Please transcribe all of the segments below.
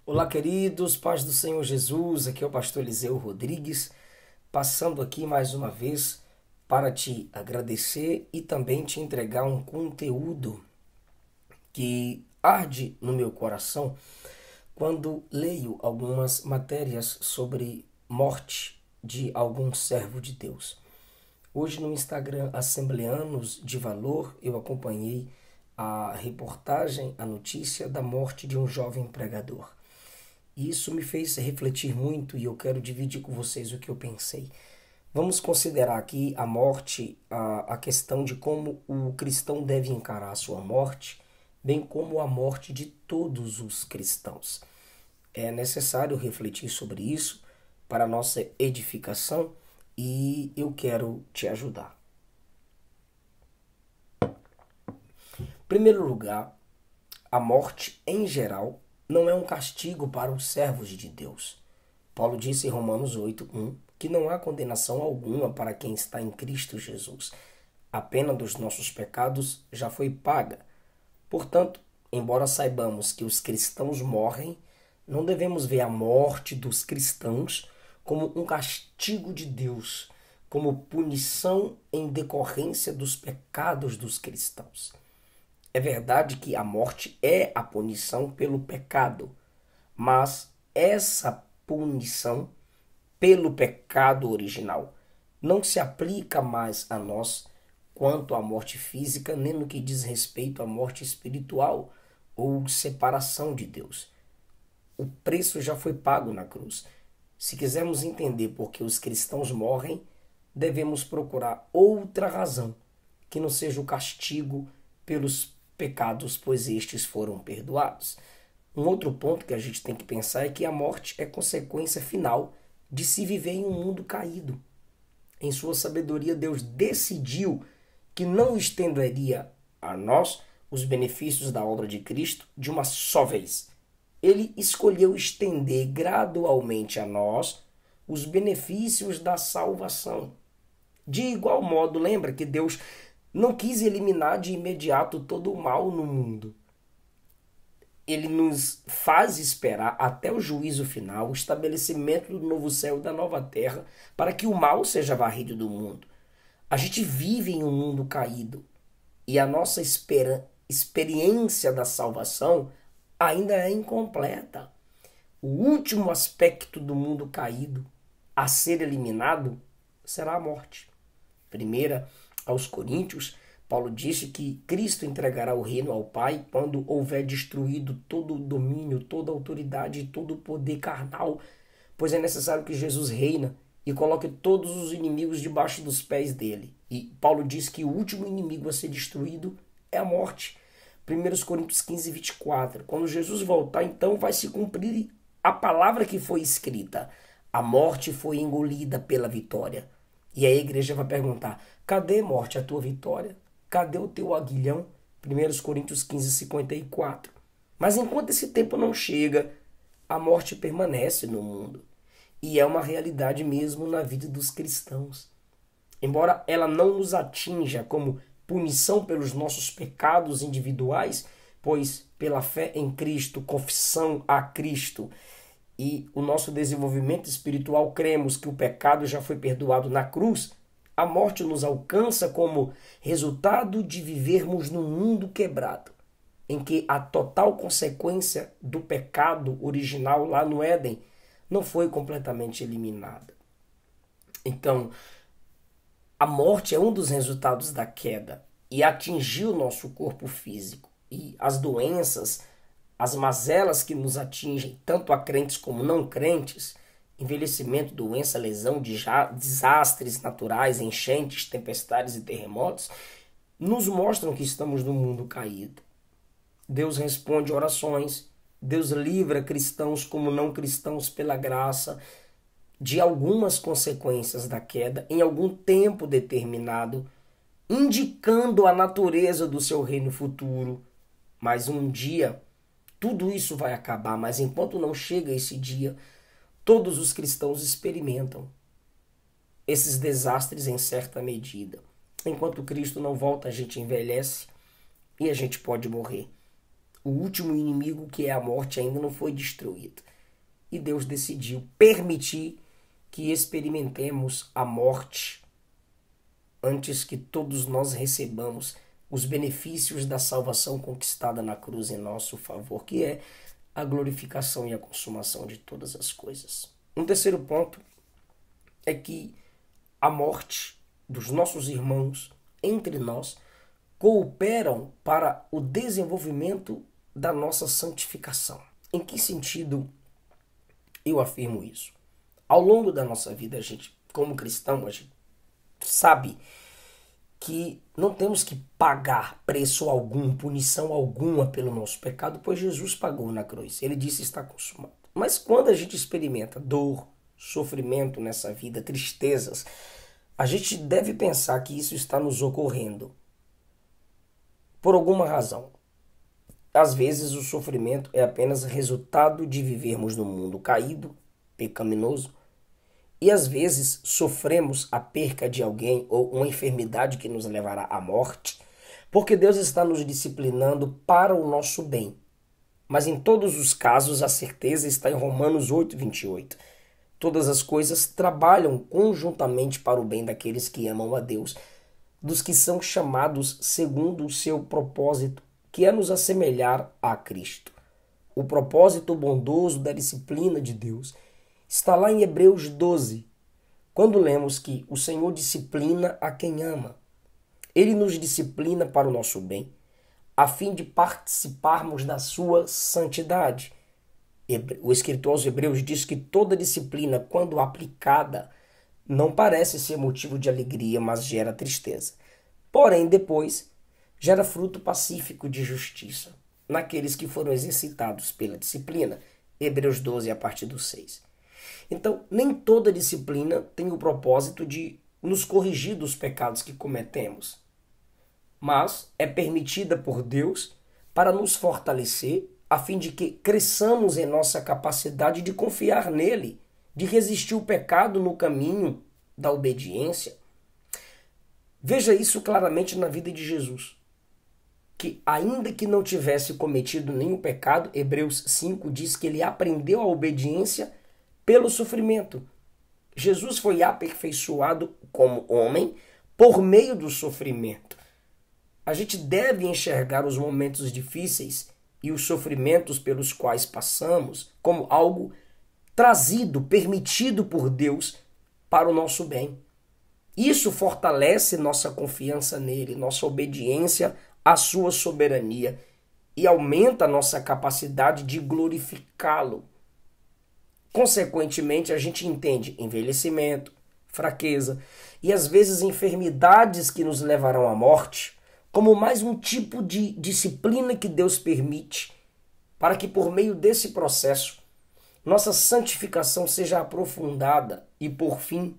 Olá, queridos, paz do Senhor Jesus, aqui é o pastor Eliseu Rodrigues, passando aqui mais uma vez para te agradecer e também te entregar um conteúdo que arde no meu coração quando leio algumas matérias sobre morte de algum servo de Deus. Hoje no Instagram Assembleanos de Valor eu acompanhei a reportagem, a notícia da morte de um jovem pregador. E isso me fez refletir muito e eu quero dividir com vocês o que eu pensei. Vamos considerar aqui a morte, a questão de como o cristão deve encarar a sua morte, bem como a morte de todos os cristãos. É necessário refletir sobre isso para a nossa edificação e eu quero te ajudar. Em primeiro lugar, a morte em geral não é um castigo para os servos de Deus. Paulo disse em Romanos 8:1 que não há condenação alguma para quem está em Cristo Jesus. A pena dos nossos pecados já foi paga. Portanto, embora saibamos que os cristãos morrem, não devemos ver a morte dos cristãos como um castigo de Deus, como punição em decorrência dos pecados dos cristãos. É verdade que a morte é a punição pelo pecado, mas essa punição pelo pecado original não se aplica mais a nós quanto à morte física, nem no que diz respeito à morte espiritual ou separação de Deus. O preço já foi pago na cruz. Se quisermos entender por que os cristãos morrem, devemos procurar outra razão, que não seja o castigo pelos pecados, pois estes foram perdoados. Um outro ponto que a gente tem que pensar é que a morte é consequência final de se viver em um mundo caído. Em sua sabedoria, Deus decidiu que não estenderia a nós os benefícios da obra de Cristo de uma só vez. Ele escolheu estender gradualmente a nós os benefícios da salvação. De igual modo, lembra que Deus não quis eliminar de imediato todo o mal no mundo. Ele nos faz esperar até o juízo final, o estabelecimento do novo céu e da nova terra, para que o mal seja varrido do mundo. A gente vive em um mundo caído e a nossa experiência da salvação ainda é incompleta. O último aspecto do mundo caído a ser eliminado será a morte. Primeira aos Coríntios, Paulo disse que Cristo entregará o reino ao Pai quando houver destruído todo o domínio, toda a autoridade e todo o poder carnal, pois é necessário que Jesus reina e coloque todos os inimigos debaixo dos pés dele. E Paulo diz que o último inimigo a ser destruído é a morte. 1 Coríntios 15:24. Quando Jesus voltar, então vai se cumprir a palavra que foi escrita. A morte foi engolida pela vitória. E a igreja vai perguntar: cadê, morte, a tua vitória? Cadê o teu aguilhão? 1 Coríntios 15:54. Mas enquanto esse tempo não chega, a morte permanece no mundo. E é uma realidade mesmo na vida dos cristãos. Embora ela não nos atinja como punição pelos nossos pecados individuais, pois pela fé em Cristo, confissão a Cristo e o nosso desenvolvimento espiritual, cremos que o pecado já foi perdoado na cruz, a morte nos alcança como resultado de vivermos num mundo quebrado, em que a total consequência do pecado original lá no Éden não foi completamente eliminada. Então, a morte é um dos resultados da queda e atingiu o nosso corpo físico. E as doenças, as mazelas que nos atingem, tanto a crentes como não crentes, envelhecimento, doença, lesão, desastres naturais, enchentes, tempestades e terremotos, nos mostram que estamos num mundo caído. Deus responde orações, Deus livra cristãos como não cristãos pela graça de algumas consequências da queda em algum tempo determinado, indicando a natureza do seu reino futuro. Mas um dia tudo isso vai acabar, mas enquanto não chega esse dia, todos os cristãos experimentam esses desastres em certa medida. Enquanto Cristo não volta, a gente envelhece e a gente pode morrer. O último inimigo, que é a morte, ainda não foi destruído. E Deus decidiu permitir que experimentemos a morte antes que todos nós recebamos os benefícios da salvação conquistada na cruz em nosso favor, que é a glorificação e a consumação de todas as coisas. Um terceiro ponto é que a morte dos nossos irmãos entre nós cooperam para o desenvolvimento da nossa santificação. Em que sentido eu afirmo isso? Ao longo da nossa vida, a gente, como cristão, a gente sabe que não temos que pagar preço algum, punição alguma pelo nosso pecado, pois Jesus pagou na cruz. Ele disse: está consumado. Mas quando a gente experimenta dor, sofrimento nessa vida, tristezas, a gente deve pensar que isso está nos ocorrendo por alguma razão. Às vezes o sofrimento é apenas resultado de vivermos num mundo caído, pecaminoso, e às vezes sofremos a perca de alguém ou uma enfermidade que nos levará à morte, porque Deus está nos disciplinando para o nosso bem. Mas em todos os casos a certeza está em Romanos 8:28. Todas as coisas trabalham conjuntamente para o bem daqueles que amam a Deus, dos que são chamados segundo o seu propósito, que é nos assemelhar a Cristo. O propósito bondoso da disciplina de Deus está lá em Hebreus 12, quando lemos que o Senhor disciplina a quem ama. Ele nos disciplina para o nosso bem, a fim de participarmos da sua santidade. O escritor aos Hebreus diz que toda disciplina, quando aplicada, não parece ser motivo de alegria, mas gera tristeza. Porém, depois, gera fruto pacífico de justiça naqueles que foram exercitados pela disciplina. Hebreus 12, a partir do 6. Então, nem toda disciplina tem o propósito de nos corrigir dos pecados que cometemos, mas é permitida por Deus para nos fortalecer, a fim de que cresçamos em nossa capacidade de confiar nele, de resistir o pecado no caminho da obediência. Veja isso claramente na vida de Jesus, que ainda que não tivesse cometido nenhum pecado, Hebreus 5 diz que ele aprendeu a obediência pelo sofrimento. Jesus foi aperfeiçoado como homem por meio do sofrimento. A gente deve enxergar os momentos difíceis e os sofrimentos pelos quais passamos como algo trazido, permitido por Deus para o nosso bem. Isso fortalece nossa confiança nele, nossa obediência à sua soberania e aumenta a nossa capacidade de glorificá-lo. Consequentemente, a gente entende envelhecimento, fraqueza e às vezes enfermidades que nos levarão à morte como mais um tipo de disciplina que Deus permite para que por meio desse processo nossa santificação seja aprofundada e por fim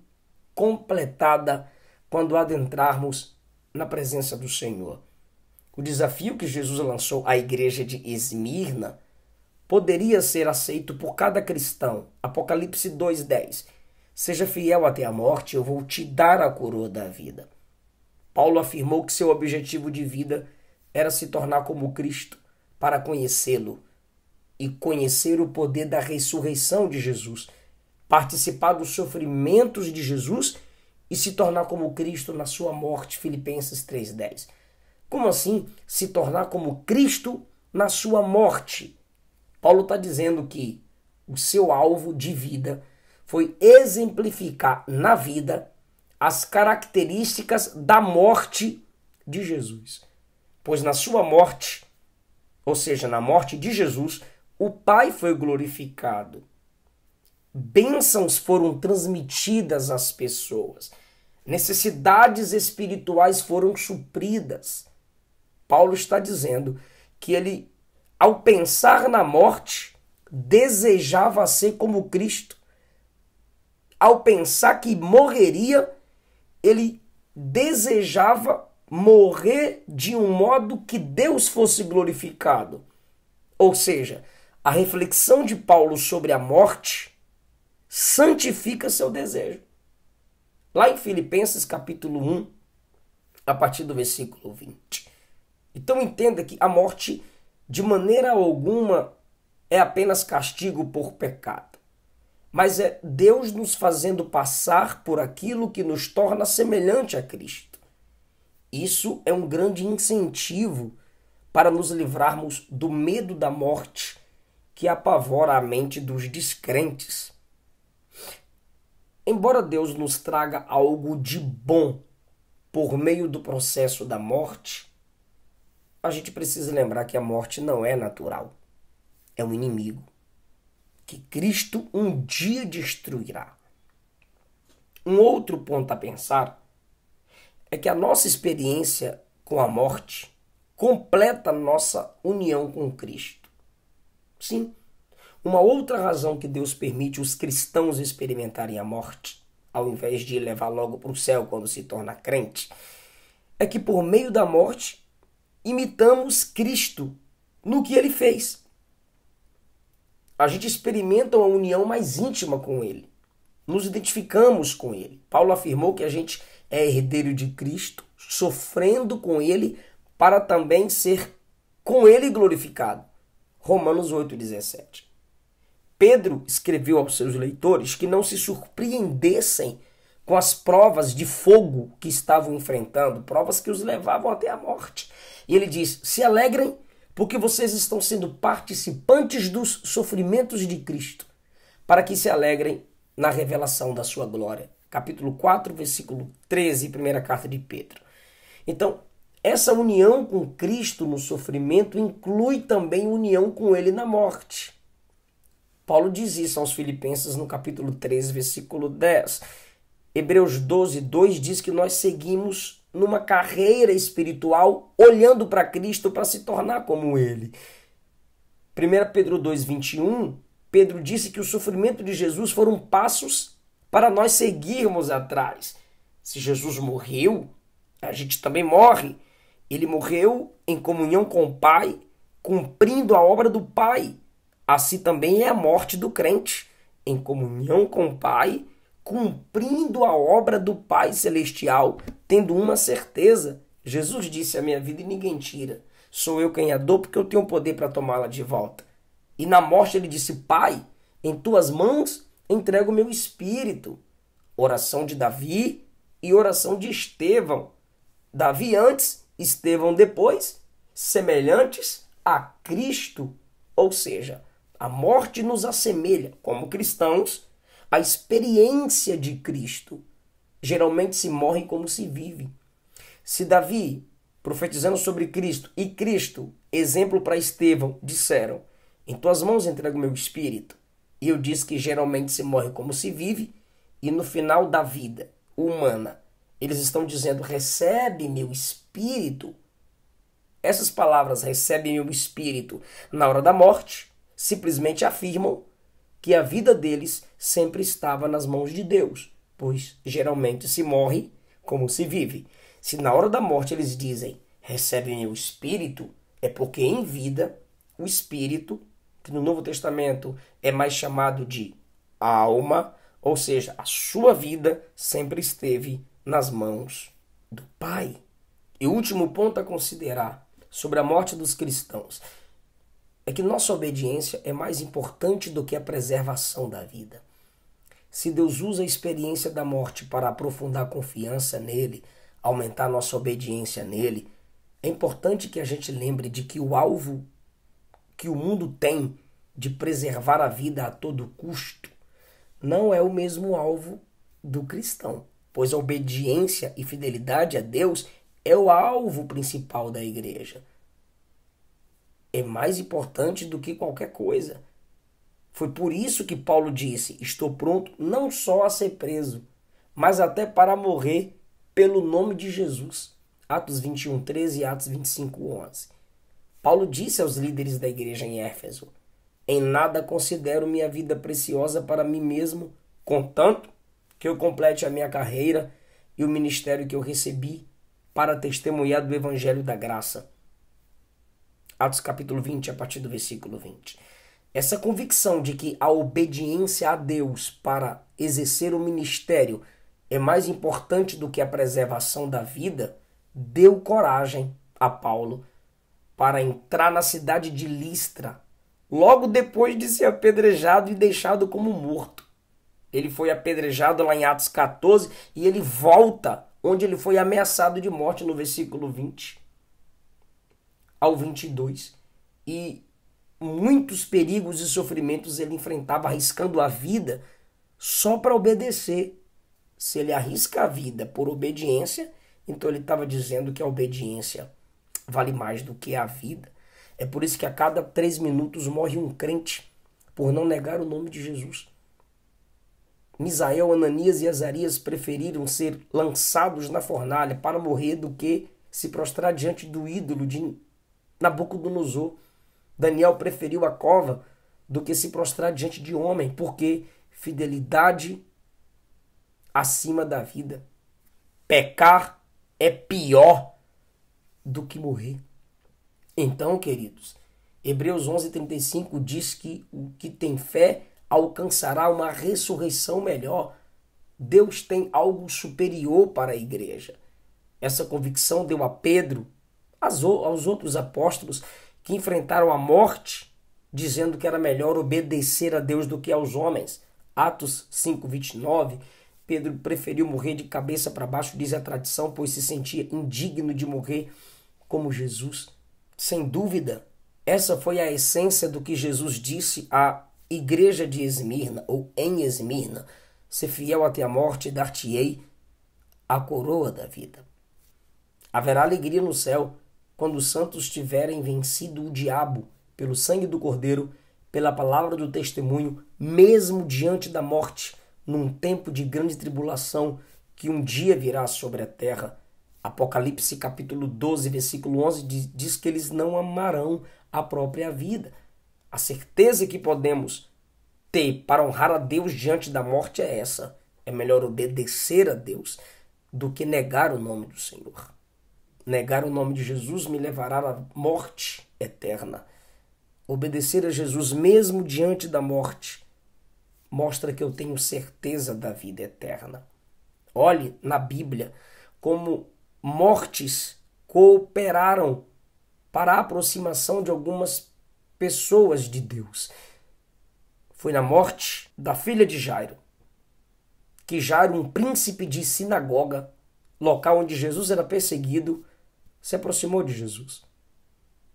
completada quando adentrarmos na presença do Senhor. O desafio que Jesus lançou à igreja de Esmirna poderia ser aceito por cada cristão. Apocalipse 2:10. Seja fiel até a morte, eu vou te dar a coroa da vida. Paulo afirmou que seu objetivo de vida era se tornar como Cristo, para conhecê-lo e conhecer o poder da ressurreição de Jesus, participar dos sofrimentos de Jesus e se tornar como Cristo na sua morte. Filipenses 3:10. Como assim se tornar como Cristo na sua morte? Paulo está dizendo que o seu alvo de vida foi exemplificar na vida as características da morte de Jesus. Pois na sua morte, ou seja, na morte de Jesus, o Pai foi glorificado. Bênçãos foram transmitidas às pessoas. Necessidades espirituais foram supridas. Paulo está dizendo que ele, ao pensar na morte, desejava ser como Cristo. Ao pensar que morreria, ele desejava morrer de um modo que Deus fosse glorificado. Ou seja, a reflexão de Paulo sobre a morte santifica seu desejo. Lá em Filipenses capítulo 1, a partir do versículo 20. Então entenda que a morte de maneira alguma é apenas castigo por pecado, mas é Deus nos fazendo passar por aquilo que nos torna semelhante a Cristo. Isso é um grande incentivo para nos livrarmos do medo da morte que apavora a mente dos descrentes. Embora Deus nos traga algo de bom por meio do processo da morte, a gente precisa lembrar que a morte não é natural. É um inimigo que Cristo um dia destruirá. Um outro ponto a pensar é que a nossa experiência com a morte completa nossa união com Cristo. Sim, uma outra razão que Deus permite os cristãos experimentarem a morte, ao invés de levar logo para o céu quando se torna crente, é que por meio da morte imitamos Cristo no que ele fez. A gente experimenta uma união mais íntima com ele. Nos identificamos com ele. Paulo afirmou que a gente é herdeiro de Cristo, sofrendo com ele para também ser com ele glorificado. Romanos 8,17. Pedro escreveu aos seus leitores que não se surpreendessem com as provas de fogo que estavam enfrentando, provas que os levavam até a morte. E ele diz: se alegrem porque vocês estão sendo participantes dos sofrimentos de Cristo, para que se alegrem na revelação da sua glória. Capítulo 4, versículo 13, primeira carta de Pedro. Então, essa união com Cristo no sofrimento inclui também união com ele na morte. Paulo diz isso aos Filipenses no capítulo 13, versículo 10. Hebreus 12, 2 diz que nós seguimos numa carreira espiritual olhando para Cristo para se tornar como ele. 1 Pedro 2, 21, Pedro disse que o sofrimento de Jesus foram passos para nós seguirmos atrás. Se Jesus morreu, a gente também morre. Ele morreu em comunhão com o Pai, cumprindo a obra do Pai. Assim também é a morte do crente, em comunhão com o Pai, cumprindo a obra do Pai Celestial, tendo uma certeza. Jesus disse: a minha vida e ninguém tira. Sou eu quem a dou, porque eu tenho o poder para tomá-la de volta. E na morte ele disse: Pai, em tuas mãos entrego o meu espírito. Oração de Davi e oração de Estevão. Davi antes, Estevão depois, semelhantes a Cristo. Ou seja, a morte nos assemelha, como cristãos, à experiência de Cristo. Geralmente se morre como se vive. Se Davi, profetizando sobre Cristo, e Cristo, exemplo para Estevão, disseram: em tuas mãos entrego o meu espírito, e eu disse que geralmente se morre como se vive, e no final da vida humana, eles estão dizendo: recebe meu espírito. Essas palavras, recebe meu espírito, na hora da morte, simplesmente afirmam que a vida deles sempre estava nas mãos de Deus, pois geralmente se morre como se vive. Se na hora da morte eles dizem: recebe meu espírito, é porque em vida o espírito, que no Novo Testamento é mais chamado de alma, ou seja, a sua vida sempre esteve nas mãos do Pai. E o último ponto a considerar sobre a morte dos cristãos é que nossa obediência é mais importante do que a preservação da vida. Se Deus usa a experiência da morte para aprofundar a confiança nele, aumentar nossa obediência nele, é importante que a gente lembre de que o alvo que o mundo tem de preservar a vida a todo custo não é o mesmo alvo do cristão, pois a obediência e fidelidade a Deus é o alvo principal da igreja. É mais importante do que qualquer coisa. Foi por isso que Paulo disse: estou pronto não só a ser preso, mas até para morrer pelo nome de Jesus. Atos 21:13 e Atos 25:11. Paulo disse aos líderes da igreja em Éfeso: em nada considero minha vida preciosa para mim mesmo, contanto que eu complete a minha carreira e o ministério que eu recebi para testemunhar do evangelho da graça. Atos capítulo 20, a partir do versículo 20. Essa convicção de que a obediência a Deus para exercer o ministério é mais importante do que a preservação da vida deu coragem a Paulo para entrar na cidade de Listra, logo depois de ser apedrejado e deixado como morto. Ele foi apedrejado lá em Atos 14 e ele volta onde ele foi ameaçado de morte no versículo 20 ao 22. E muitos perigos e sofrimentos ele enfrentava, arriscando a vida só para obedecer. Se ele arrisca a vida por obediência, então ele estava dizendo que a obediência vale mais do que a vida. É por isso que a cada 3 minutos morre um crente por não negar o nome de Jesus. Misael, Ananias e Azarias preferiram ser lançados na fornalha para morrer do que se prostrar diante do ídolo de Nabucodonosor. Daniel preferiu a cova do que se prostrar diante de homem, porque fidelidade acima da vida. Pecar é pior do que morrer. Então, queridos, Hebreus 11:35 diz que o que tem fé alcançará uma ressurreição melhor. Deus tem algo superior para a igreja. Essa convicção deu a Pedro, aos outros apóstolos que enfrentaram a morte, dizendo que era melhor obedecer a Deus do que aos homens. Atos 5:29, Pedro preferiu morrer de cabeça para baixo, diz a tradição, pois se sentia indigno de morrer como Jesus. Sem dúvida, essa foi a essência do que Jesus disse à igreja de Esmirna, ou em Esmirna: ser fiel até a morte, dar-te-ei a coroa da vida. Haverá alegria no céu quando os santos tiverem vencido o diabo pelo sangue do Cordeiro, pela palavra do testemunho, mesmo diante da morte, num tempo de grande tribulação que um dia virá sobre a terra. Apocalipse capítulo 12, versículo 11 diz que eles não amarão a própria vida. A certeza que podemos ter para honrar a Deus diante da morte é essa. É melhor obedecer a Deus do que negar o nome do Senhor. Negar o nome de Jesus me levará à morte eterna. Obedecer a Jesus mesmo diante da morte mostra que eu tenho certeza da vida eterna. Olhe na Bíblia como mortes cooperaram para a aproximação de algumas pessoas de Deus. Foi na morte da filha de Jairo, que Jairo, um príncipe de sinagoga, local onde Jesus era perseguido, se aproximou de Jesus.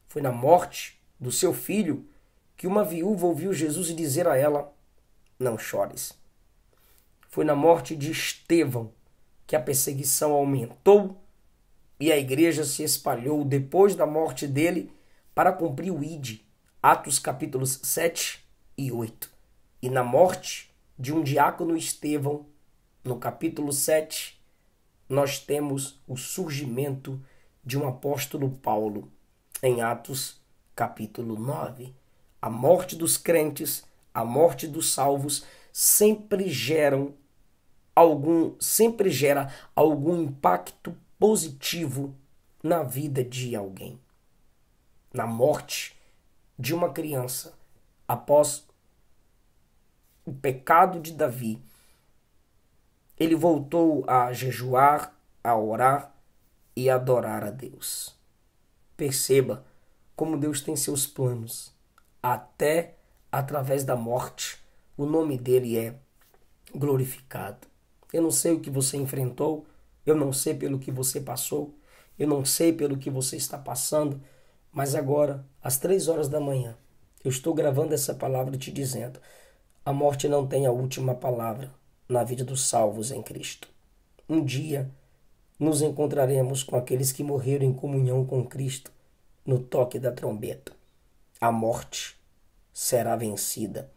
Foi na morte do seu filho que uma viúva ouviu Jesus dizer a ela: não chores. Foi na morte de Estevão que a perseguição aumentou e a igreja se espalhou depois da morte dele para cumprir o Ide, Atos capítulos 7 e 8. E na morte de um diácono Estevão, no capítulo 7, nós temos o surgimento de um apóstolo Paulo, em Atos capítulo 9. A morte dos crentes, a morte dos salvos sempre gera algum impacto positivo na vida de alguém. Na morte de uma criança, após o pecado de Davi, ele voltou a jejuar, a orar e a adorar a Deus. Perceba como Deus tem seus planos. Até através da morte, o nome dele é glorificado. Eu não sei o que você enfrentou, eu não sei pelo que você passou, eu não sei pelo que você está passando, mas agora, às 3 horas da manhã, eu estou gravando essa palavra te dizendo: a morte não tem a última palavra na vida dos salvos em Cristo. Um dia nos encontraremos com aqueles que morreram em comunhão com Cristo no toque da trombeta. A morte será vencida,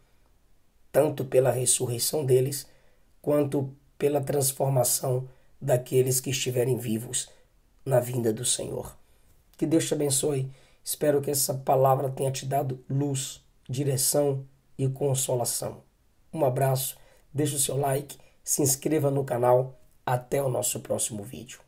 tanto pela ressurreição deles, quanto pela transformação daqueles que estiverem vivos na vinda do Senhor. Que Deus te abençoe. Espero que essa palavra tenha te dado luz, direção e consolação. Um abraço, deixa o seu like, se inscreva no canal. Até o nosso próximo vídeo.